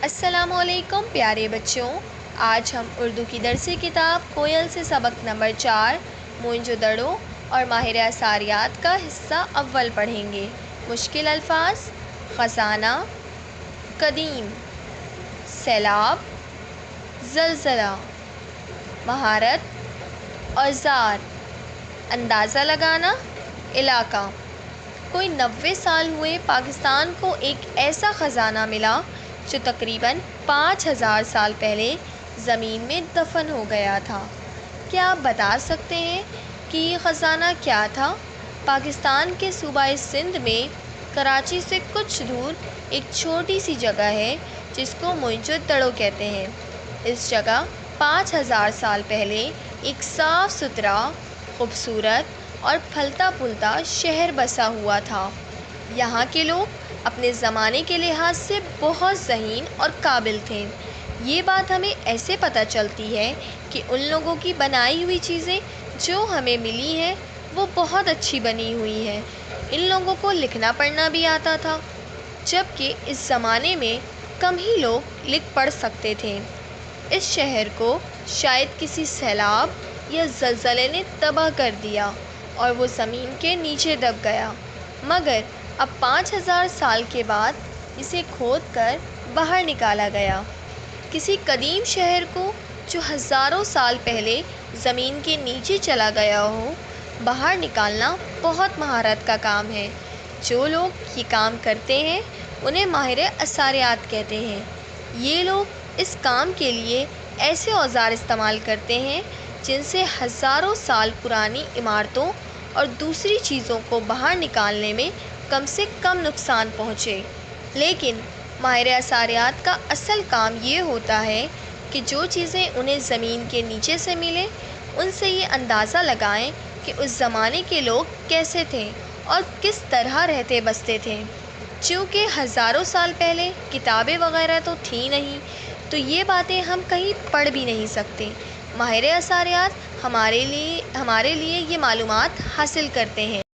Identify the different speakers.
Speaker 1: السلام علیکم پیارے بچوں، آج ہم اردو کی درسی کتاب کوئل سے سبق نمبر 4 موئنجو دڑو اور ماہر اثاریات کا حصہ اول پڑھیں گے۔ مشکل الفاظ: خزانہ، قدیم، سیلاب، زلزلہ، مہارت، اوزار، اندازہ لگانا، علاقہ۔ کوئی 90 سال ہوئے پاکستان کو ایک ایسا خزانہ ملا جو تقریباً 5000 سال پہلے زمین میں دفن ہو گیا تھا۔ کیا آپ بتا سکتے ہیں کہ یہ خزانہ کیا تھا؟ پاکستان کے صوبہ سندھ میں کراچی سے کچھ دور ایک چھوٹی سی جگہ ہے جس کو موئنجو دڑو کہتے ہیں۔ اس جگہ 5000 سال پہلے ایک صاف ستھرا، خوبصورت اور پھلتا پھولتا شہر بسا ہوا تھا۔ یہاں کے لوگ اپنے زمانے کے لحاظ سے بہت ذہین اور قابل تھے۔ یہ بات ہمیں ایسے پتہ چلتی ہے کہ ان لوگوں کی بنائی ہوئی چیزیں جو ہمیں ملی ہیں وہ بہت اچھی بنی ہوئی ہیں۔ ان لوگوں کو لکھنا پڑھنا بھی آتا تھا، جبکہ اس زمانے میں کم ہی لوگ لکھ پڑھ سکتے تھے۔ اس شہر کو شاید کسی سیلاب یا زلزلے نے تباہ کر دیا اور وہ زمین کے نیچے دب گیا، مگر اب 5000 سال کے بعد اسے کھود کر باہر نکالا گیا۔ کسی قدیم شہر کو جو ہزاروں سال پہلے زمین کے نیچے چلا گیا ہو، باہر نکالنا بہت مہارت کا کام ہے۔ جو لوگ یہ کام کرتے ہیں انہیں ماہر اثاریات کہتے ہیں۔ یہ لوگ اس کام کے لیے ایسے اوزار استعمال کرتے ہیں جن سے ہزاروں سال پرانی عمارتوں اور دوسری چیزوں کو باہر نکالنے میں کم سے کم نقصان پہنچے۔ لیکن ماہر اثاریات کا اصل کام یہ ہوتا ہے کہ جو چیزیں انہیں زمین کے نیچے سے ملیں ان سے یہ اندازہ لگائیں کہ اس زمانے کے لوگ کیسے تھے اور کس طرح رہتے بستے تھے۔ چونکہ ہزاروں سال پہلے کتابیں وغیرہ تو تھیں نہیں، تو یہ باتیں ہم کہیں پڑھ بھی نہیں سکتے۔ ماہر اثاریات ہمارے لیے یہ معلومات حاصل کرتے ہیں۔